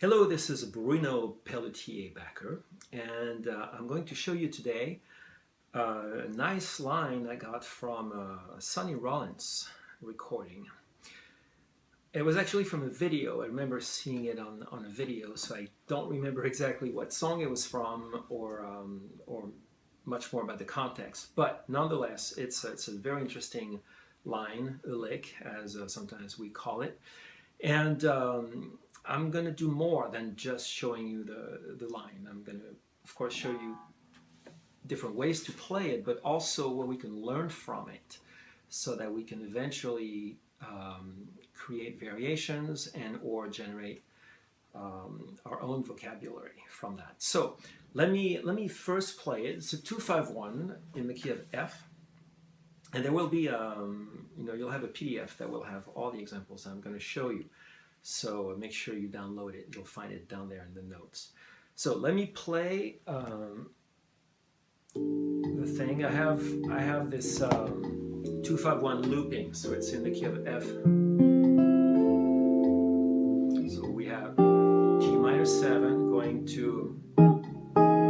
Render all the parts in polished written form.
Hello, this is brunopelbac, and I'm going to show you today a nice line I got from a Sonny Rollins recording. It was actually from a video. I remember seeing it on a video, so I don't remember exactly what song it was from or much more about the context. But nonetheless, it's a very interesting line, a lick, as sometimes we call it. And I'm going to do more than just showing you the line. I'm going to, of course, show you different ways to play it, but also what we can learn from it so that we can eventually create variations and or generate our own vocabulary from that. So let me first play it. It's a 2-5-1 in the key of F. And there will be, you'll have a PDF that will have all the examples I'm going to show you. So make sure you download it. You'll find it down there in the notes. So let me play the thing. I have this 2-5-1 looping, so it's in the key of F. So we have G minor 7 going to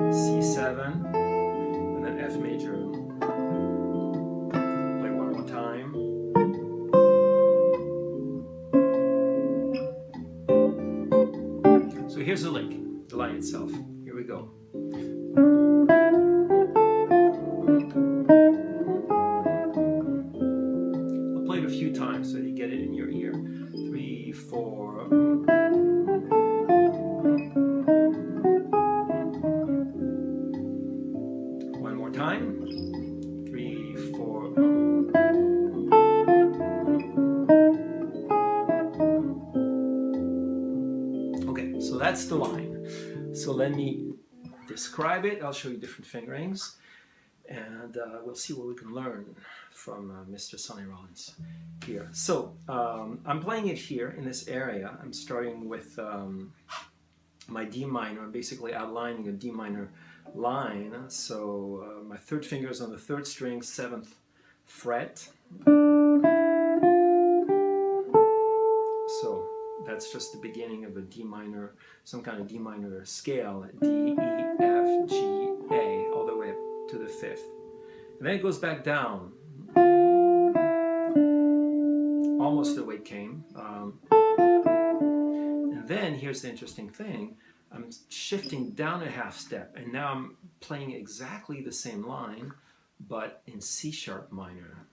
C7 and then F major. So here's the lick, the line itself. Here we go. I'll play it a few times so you get it in your ear. 3, 4. One more time. 3, 4. So that's the line. So let me describe it. I'll show you different fingerings, and we'll see what we can learn from Mr. Sonny Rollins here. So I'm playing it here in this area. I'm starting with my D minor. I'm basically outlining a D minor line. So my third finger is on the 3rd string, 7th fret. So that's just the beginning of a D minor, some kind of D minor scale, D, E, F, G, A, all the way up to the 5th. And then it goes back down, almost the way it came. And then here's the interesting thing, I'm shifting down a half step, and now I'm playing exactly the same line, but in C sharp minor.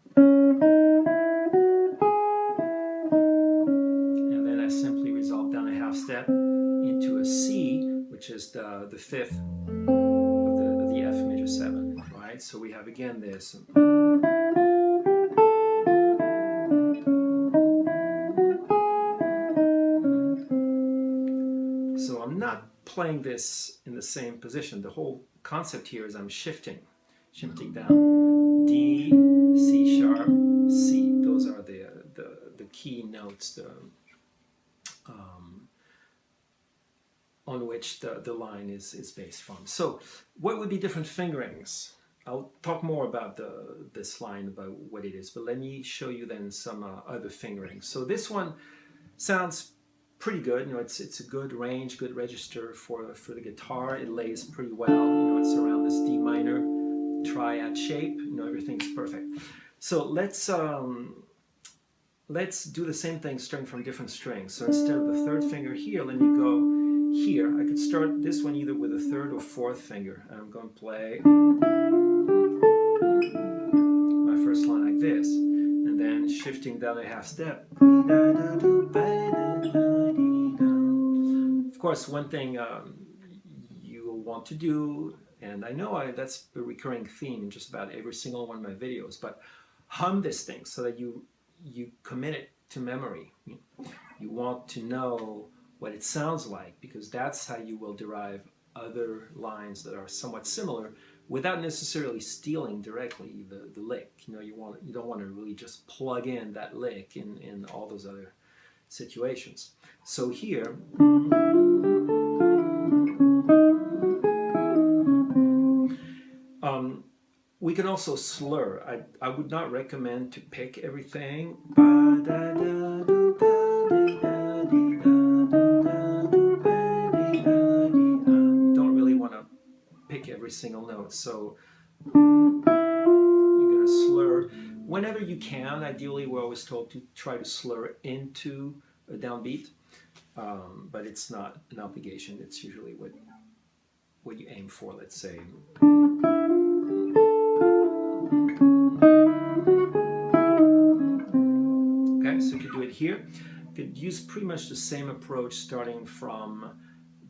Simply resolve down a half step into a C, which is the 5th of the F major 7, right? So we have again this. So I'm not playing this in the same position. The whole concept here is I'm shifting down. D, C sharp, C. Those are the key notes. On which the line is based from. So what would be different fingerings? I'll talk more about this line, about what it is, but let me show you then some other fingerings. So this one sounds pretty good. It's a good range, good register for the guitar. It lays pretty well. It's around this D minor triad shape. Everything's perfect. So let's do the same thing starting from different strings. So instead of the 3rd finger here, let me go here. I could start this one either with a 3rd or 4th finger. And I'm going to play my first line like this. And then shifting down a half step. Of course, one thing you will want to do, and I know that's a recurring theme in just about every single one of my videos, but hum this thing so that you commit it to memory. You want to know what it sounds like, because that's how you will derive other lines that are somewhat similar without necessarily stealing directly the lick. You don't want to really just plug in that lick in all those other situations. So here, we can also slur. I would not recommend to pick everything. single note. So you're going to slur whenever you can. Ideally, we're always told to try to slur into a downbeat, but it's not an obligation. It's usually what you aim for, let's say. Okay, so you could do it here. You could use pretty much the same approach starting from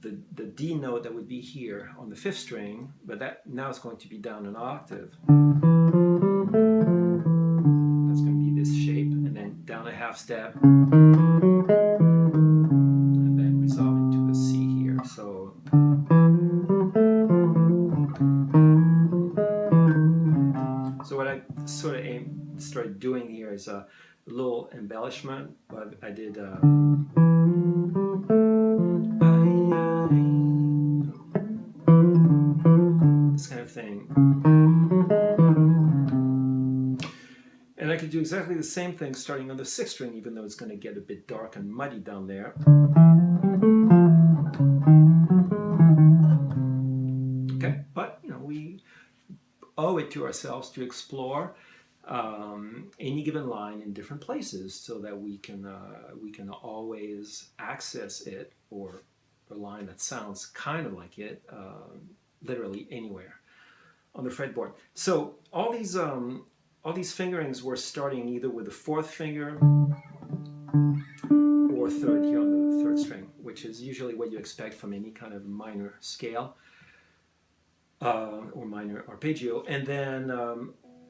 the D note that would be here on the 5th string, but that now it's going to be down an octave. That's going to be this shape, and then down a half step, and then resolve into a C here. So what I sort of started doing here is a little embellishment, but I did this kind of thing. And I could do exactly the same thing starting on the 6th string, even though it's going to get a bit dark and muddy down there. Okay, but you know, we owe it to ourselves to explore any given line in different places so that we can always access it, or a line that sounds kind of like it, literally anywhere on the fretboard. So all these fingerings were starting either with the 4th finger or 3rd here on the 3rd string, which is usually what you expect from any kind of minor scale or minor arpeggio. And then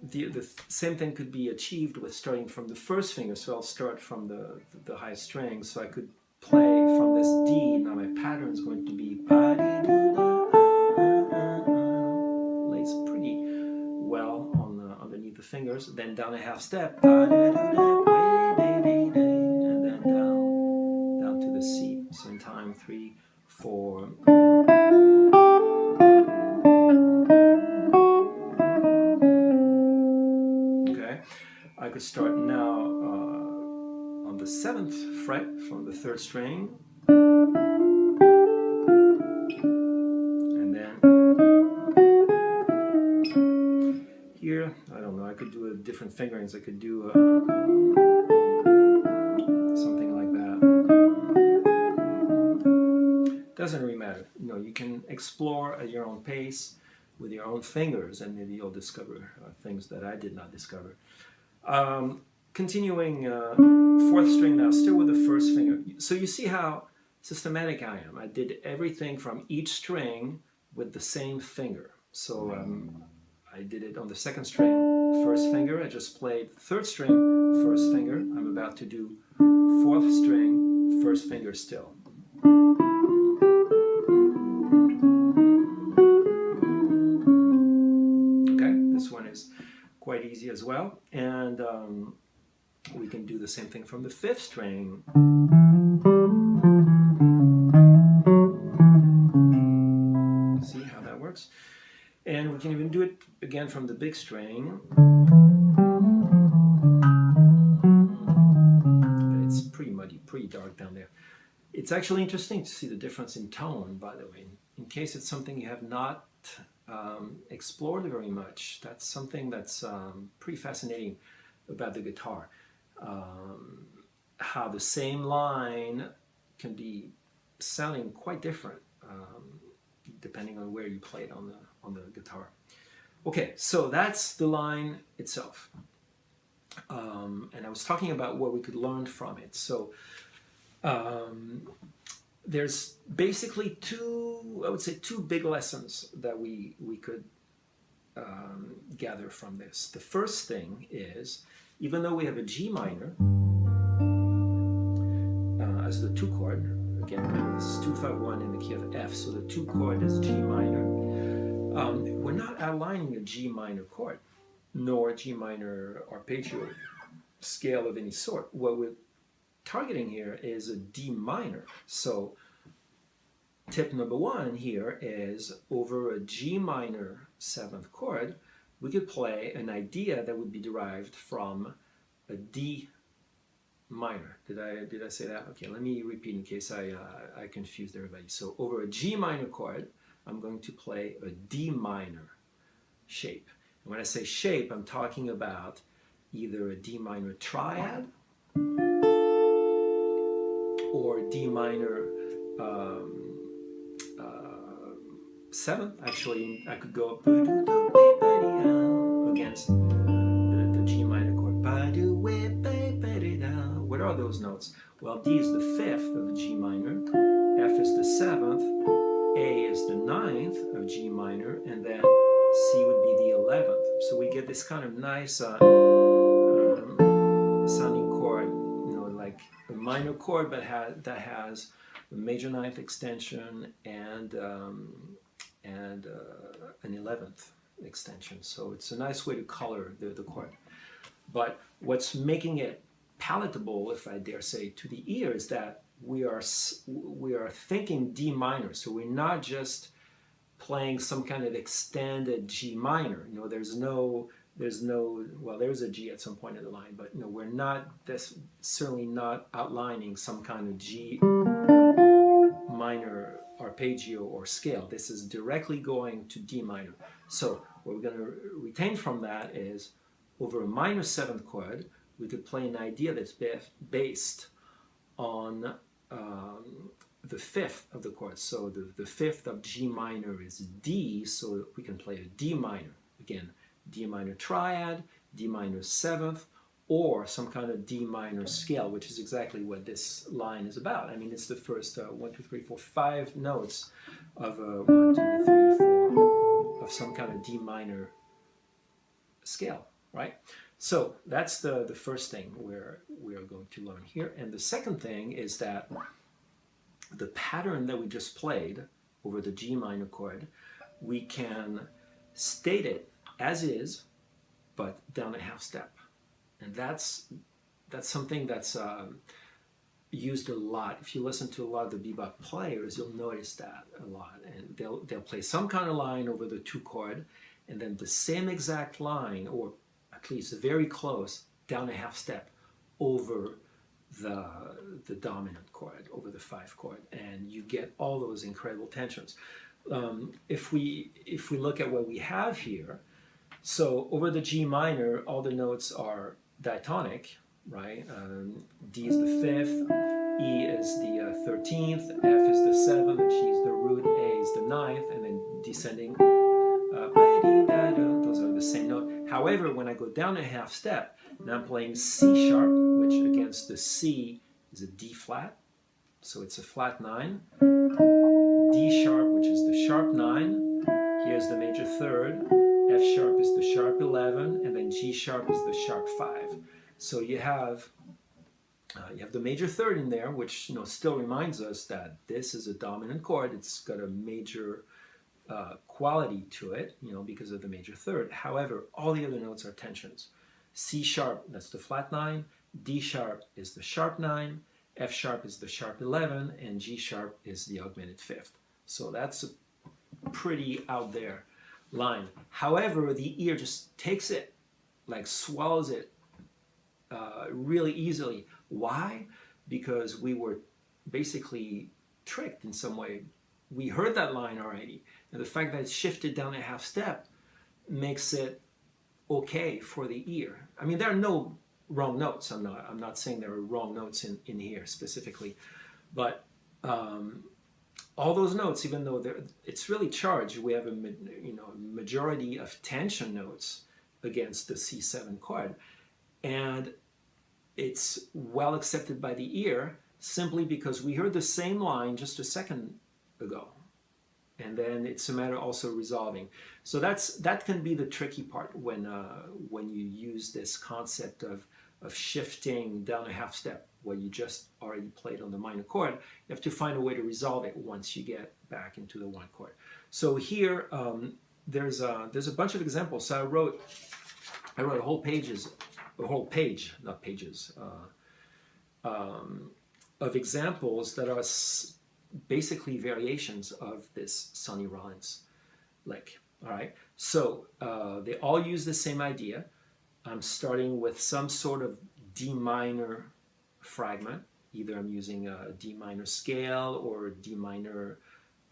the same thing could be achieved with starting from the 1st finger. So I'll start from the highest string. So I could play from this D. Now my pattern is going to be lays pretty well on underneath the fingers. Then down a half step, and then down to the C. So in time, 3, 4. I could start now on the 7th fret from the 3rd string, and then here, I don't know, I could do different fingerings. I could do something like that. Doesn't really matter. You know, you can explore at your own pace with your own fingers, and maybe you'll discover things that I did not discover. Continuing 4th string now, still with the 1st finger. So you see how systematic I am. I did everything from each string with the same finger. So I did it on the 2nd string, 1st finger. I just played 3rd string, 1st finger. I'm about to do 4th string, 1st finger still. Okay, this one is quite easy as well, and we can do the same thing from the 5th string. See how that works? And we can even do it again from the big string. But it's pretty muddy, pretty dark down there. It's actually interesting to see the difference in tone, by the way. In case it's something you have not explored very much, that's something that's pretty fascinating about the guitar. How the same line can be sounding quite different depending on where you play it on the guitar. Okay, so that's the line itself. And I was talking about what we could learn from it. So there's basically two big lessons that we could gather from this. The first thing is, even though we have a G minor as the 2 chord, again, remember this is 2-5-1 in the key of F, so the 2 chord is G minor. We're not outlining a G minor chord, nor a G minor arpeggio scale of any sort. What we're targeting here is a D minor. So tip number 1 here is, over a G minor 7th chord, we could play an idea that would be derived from a D minor. Did I say that? Okay, let me repeat in case I confused everybody. So over a G minor chord, I'm going to play a D minor shape. And when I say shape, I'm talking about either a D minor triad or D minor seventh. Actually, I could go against the G minor chord. What are those notes? Well, D is the fifth of the G minor, F is the seventh, A is the ninth of G minor, and then C would be the 11th. So we get this kind of nice sounding chord, like a minor chord, but that has a major ninth extension and an 11th extension. So it's a nice way to color the chord. But what's making it palatable, if I dare say, to the ear is that we are thinking D minor. So we're not just playing some kind of extended G minor. There's no, well, there's a G at some point in the line, but we're not, that's certainly not outlining some kind of G minor arpeggio or scale. This is directly going to D minor. So what we're going to retain from that is, over a minor seventh chord, we could play an idea that's based on the fifth of the chord. So the fifth of G minor is D, so we can play a D minor. Again, D minor triad, D minor seventh, or some kind of D minor scale, which is exactly what this line is about. I mean, it's the first 1, 2, 3, 4, 5 notes of 1, 2, 3, 4 of some kind of D minor scale, right? So that's the first thing we're going to learn here. And the second thing is that the pattern that we just played over the G minor chord, we can state it as is, but down a half step. And that's something that's used a lot. If you listen to a lot of the bebop players, you'll notice that a lot. And they'll play some kind of line over the two chord, and then the same exact line, or at least very close, down a half step over the dominant chord, over the 5 chord, and you get all those incredible tensions. If we look at what we have here, so over the G minor, all the notes are diatonic, right? D is the 5th, E is the 13th, F is the 7th, G is the root, A is the 9th, and then descending. Those are the same note. However, when I go down a half step, now I'm playing C sharp, which against the C is a D flat, so it's a flat 9. D sharp, which is the sharp 9. Here's the major third. F sharp is the sharp 11, and then G sharp is the sharp 5. So you have the major third in there, which still reminds us that this is a dominant chord. It's got a major quality to it, because of the major third. However, all the other notes are tensions. C sharp, that's the flat 9. D sharp is the sharp 9. F sharp is the sharp 11, and G sharp is the augmented 5th. So that's a pretty out there line. However, the ear just takes it, like swallows it really easily. Why? Because we were basically tricked in some way. We heard that line already, and the fact that it's shifted down a half step makes it okay for the ear. I mean, there are no wrong notes. I'm not saying there are wrong notes in here specifically, but all those notes, even though it's really charged, we have a majority of tension notes against the C7 chord, and it's well accepted by the ear simply because we heard the same line just a second ago, and then it's a matter also resolving. So that can be the tricky part when you use this concept of shifting down a half step what you just already played on the minor chord. You have to find a way to resolve it once you get back into the 1 chord. So here there's a bunch of examples. So I wrote a whole page, not pages, of examples that are basically variations of this Sonny Rollins lick. All right, so they all use the same idea. I'm starting with some sort of D minor fragment. Either I'm using a D minor scale or D minor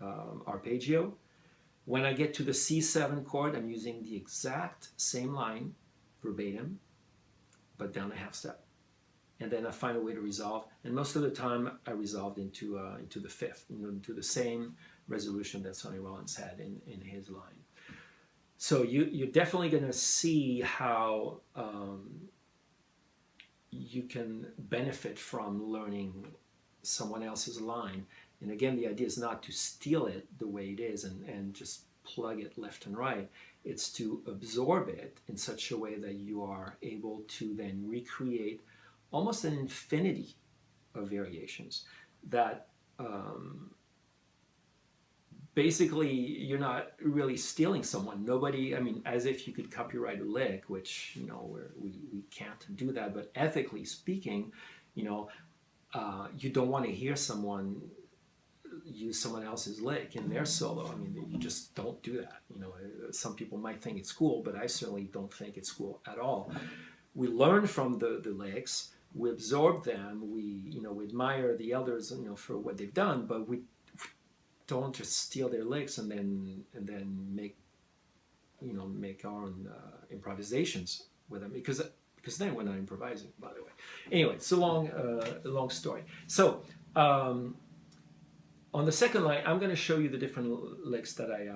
arpeggio. When I get to the C7 chord, I'm using the exact same line, verbatim, but down a half step. And then I find a way to resolve. And most of the time, I resolved into the fifth, into the same resolution that Sonny Rollins had in his line. So you're definitely going to see how you can benefit from learning someone else's line. And again, the idea is not to steal it the way it is and just plug it left and right. It's to absorb it in such a way that you are able to then recreate almost an infinity of variations that basically you're not really stealing someone. Nobody, I mean, as if you could copyright a lick, which, we can't do that, but ethically speaking, you don't want to hear someone use someone else's lick in their solo. I mean, you just don't do that. Some people might think it's cool, but I certainly don't think it's cool at all. We learn from the licks, we absorb them, we admire the elders, for what they've done, but we don't just steal their licks and then make our own improvisations with them, because then we're not improvising, by the way. Anyway, it's a long story. So on the second line, I'm going to show you the different licks that I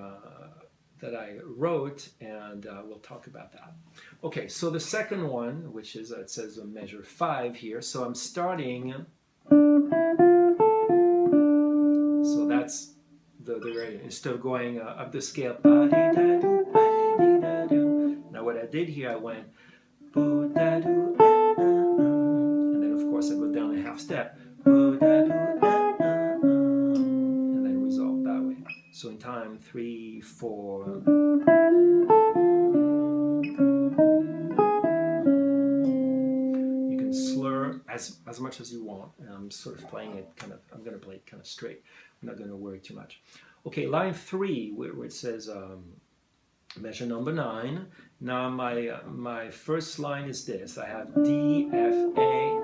wrote, and we'll talk about that. Okay, so the second one, which is, it says a measure 5 here, so I'm starting, so that's the rate. Instead of going up the scale, now what I did here, I went, and then of course I go down a half step, and then resolve that way. So in time, 3, 4. You can slur as much as you want. And I'm sort of playing it I'm going to play it kind of straight. I'm not going to worry too much. Okay, line 3, where it says measure number 9. Now my first line is this. I have D, F, A.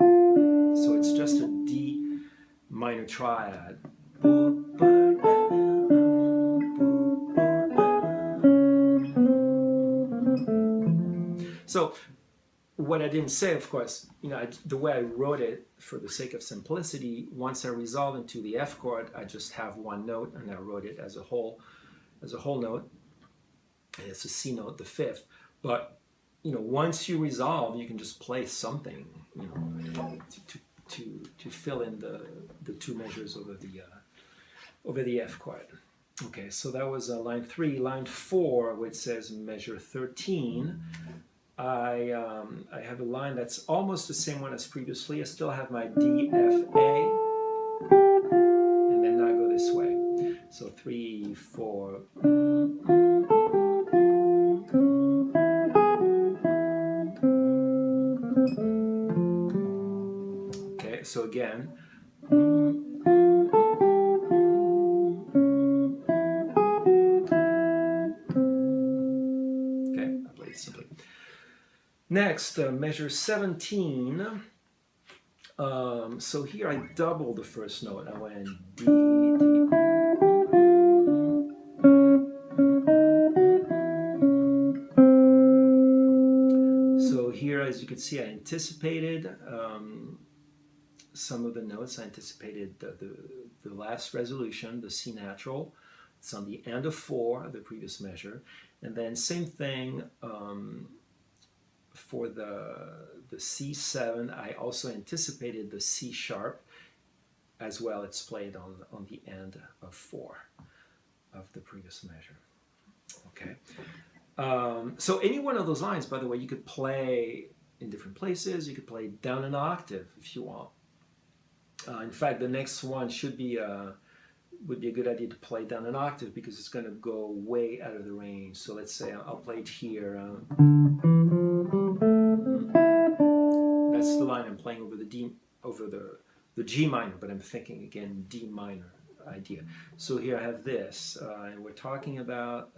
So it's just a D minor triad. So what I didn't say, of course, the way I wrote it, for the sake of simplicity, once I resolve into the F chord, I just have one note, and I wrote it as a whole note, and it's a C note, the fifth. But once you resolve, you can just play something, to fill in the two measures over the F chord. Okay, so that was line 3. Line 4, which says measure 13. I have a line that's almost the same one as previously. I still have my D, F, A, and then I go this way. So 3, 4. Okay, so again. Okay, I play it simply. Next, measure 17. So here I doubled the first note. I went D, D. So here, as you can see, I anticipated some of the notes. I anticipated the last resolution, the C natural. It's on the end of 4, the previous measure. And then same thing, for the C7, I also anticipated the C sharp as well. It's played on the end of 4 of the previous measure. Okay. So any one of those lines, by the way, you could play in different places. You could play down an octave if you want. In fact, the next one would be a good idea to play down an octave, because it's going to go way out of the range. So let's say I'll play it here. That's the line I'm playing over the G minor, but I'm thinking again D minor idea. So here I have this, and we're talking about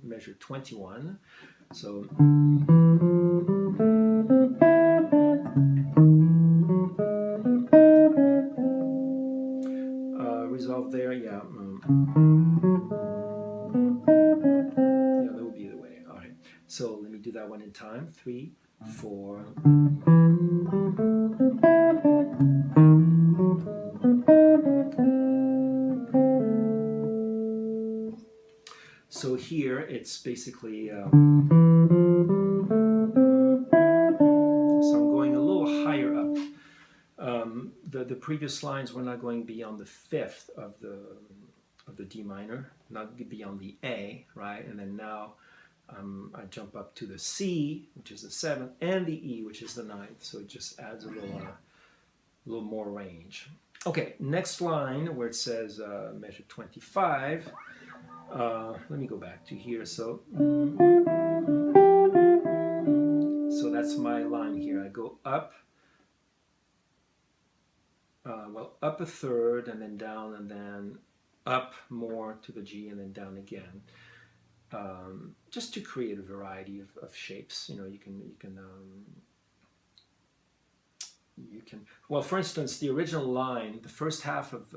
measure 21. So resolve there, yeah. So let me do that one in time. 3, 4. So here it's basically, so I'm going a little higher up. The previous lines were not going beyond the 5th of the D minor, not beyond the A, right? And then now I jump up to the C, which is the 7th, and the E, which is the 9th. So it just adds a little more range. Okay, next line where it says measure 25. Let me go back to here. So that's my line here. I go up, up a third, and then down, and then up more to the G, and then down again. Just to create a variety of shapes. You know, you can. Well, for instance, the original line, the first half of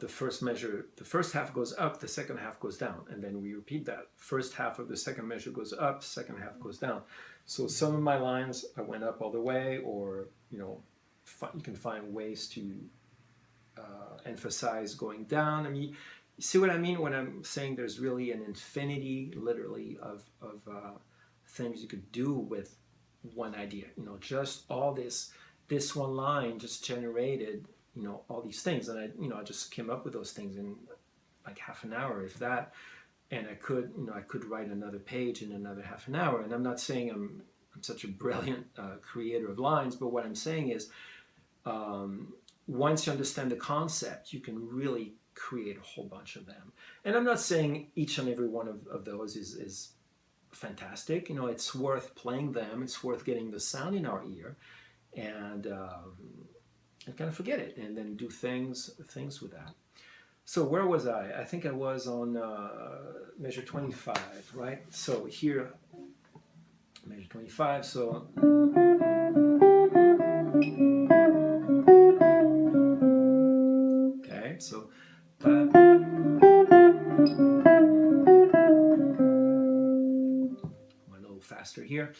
the first measure, the first half goes up, the second half goes down, and then we repeat that. First half of the second measure goes up, second half goes down. So some of my lines I went up all the way, or you know, you can find ways to emphasize going down. I mean, you see what I mean when I'm saying there's really an infinity, literally, of things you could do with one idea. You know, just all this one line just generated, you know, all these things, and I just came up with those things in like half an hour, if that. And I could write another page in another half an hour. And I'm not saying I'm such a brilliant creator of lines, but what I'm saying is, once you understand the concept, you can really create a whole bunch of them. And I'm not saying each and every one of those is fantastic. You know, it's worth playing them. It's worth getting the sound in our ear, and kind of forget it, and then do things with that. So where was I? I think I was on measure 25, right? So here, measure 25. So okay, so went a little faster here.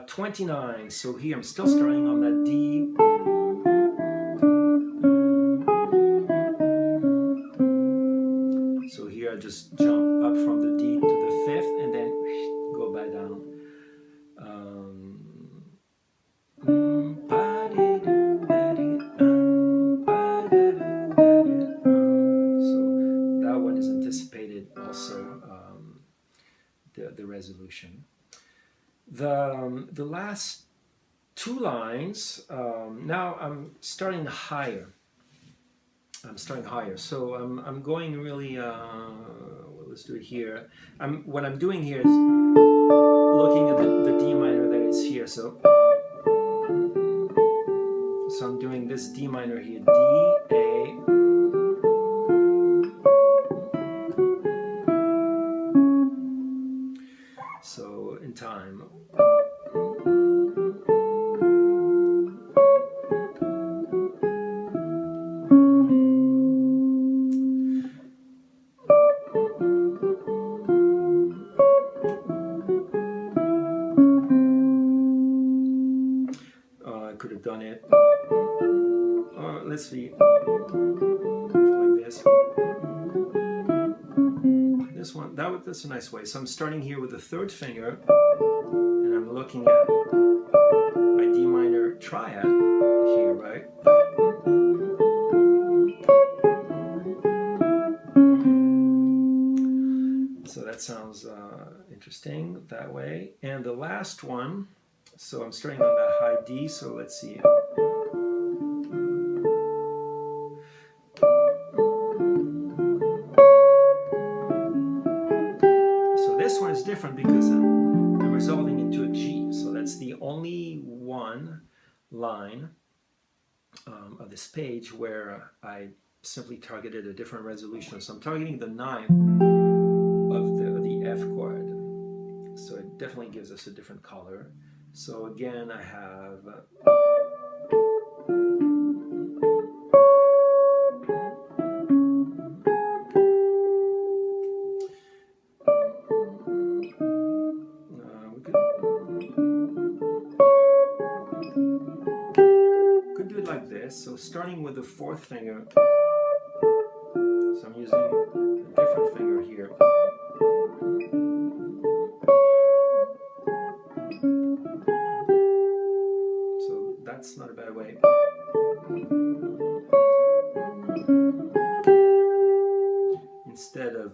29. So here I'm still starting on that D. So here I just jump up from the D to the 5th and then go back down. So that one is anticipated also, the resolution. The last two lines, now I'm starting higher. So I'm going really, well, let's do it here. What I'm doing here is looking at the D minor that is here. So I'm doing this D minor here, D, A. So in time. Could have done it, or let's see, like this. This one, that's a nice way. So I'm starting here with the 3rd finger, and I'm looking at my D minor triad here, right? So that sounds interesting that way. And the last one, so I'm starting on that high D, so let's see. So this one is different because I'm resolving into a G. So that's the only one line of this page where I simply targeted a different resolution. So I'm targeting the 9th of the F chord. So it definitely gives us a different color. So again, I have fourth finger. So I'm using a different finger here. So that's not a bad way. Instead of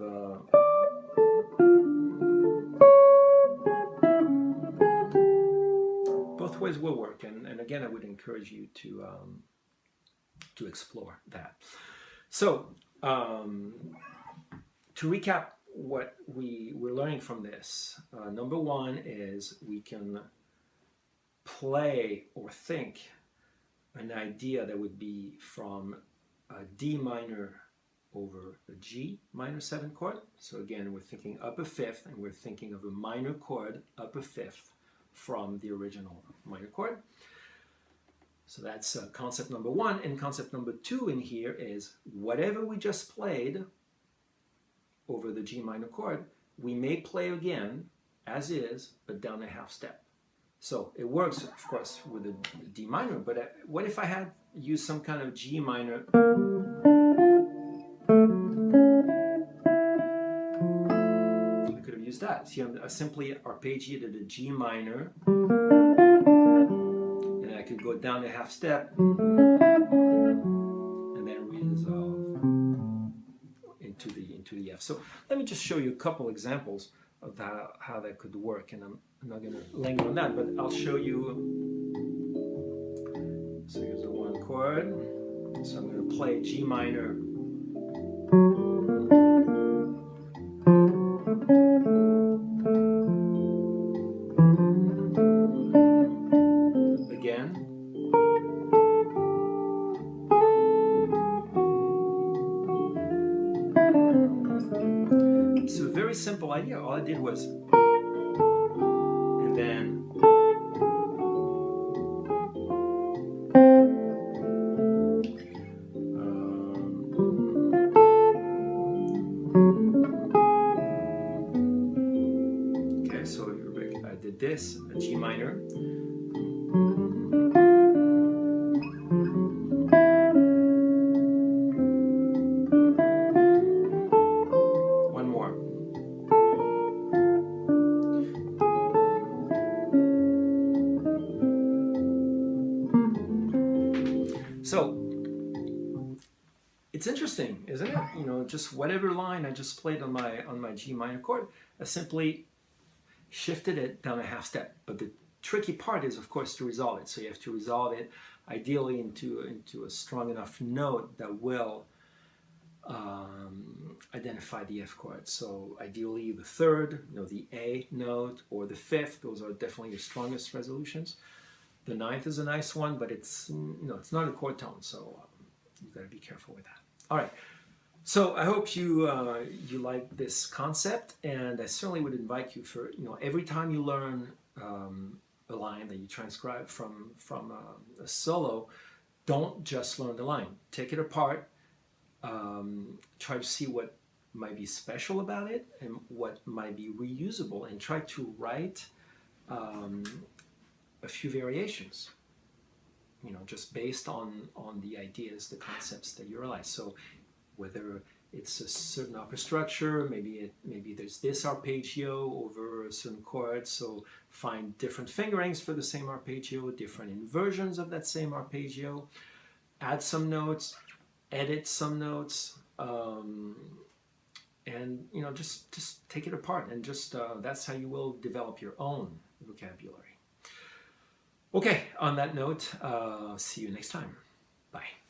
both ways will work, and again I would encourage you to explore that. So to recap what we're learning from this, number one is we can play or think an idea that would be from a D minor over a G minor 7 chord. So again, we're thinking up a fifth, and we're thinking of a minor chord up a fifth from the original minor chord. So that's concept number one. And concept number two in here is whatever we just played over the G minor chord, we may play again as is, but down a half step. So it works, of course, with a D minor, but what if I had used some kind of G minor? I could have used that. See, I simply arpeggiated a G minor, and I could go down a half step, and then resolve into the F. So let me just show you a couple examples of how that could work, and I'm not going to linger on that, but I'll show you. So here's the one chord. So I'm going to play G minor. Again. It's a very simple idea. All I did was, and then okay, so I did this, a G minor. One more. So it's interesting, isn't it? You know, just whatever line I just played on my G minor chord, I simply shifted it down a half step. But the tricky part is, of course, to resolve it. So you have to resolve it ideally into a strong enough note that will identify the F chord. So ideally the third, you know, the A note, or the fifth. Those are definitely your strongest resolutions. The ninth is a nice one, but it's it's not a chord tone, so you've got to be careful with that. All right. So I hope you you like this concept, and I certainly would invite you for every time you learn a line that you transcribe from a solo, don't just learn the line. Take it apart. Try to see what might be special about it and what might be reusable, and try to write a few variations, just based on the ideas, the concepts that you realize. So whether it's a certain upper structure, maybe there's this arpeggio over a certain chord, so find different fingerings for the same arpeggio, different inversions of that same arpeggio, add some notes, edit some notes, and just take it apart, and just that's how you will develop your own vocabulary. Okay, on that note, see you next time. Bye.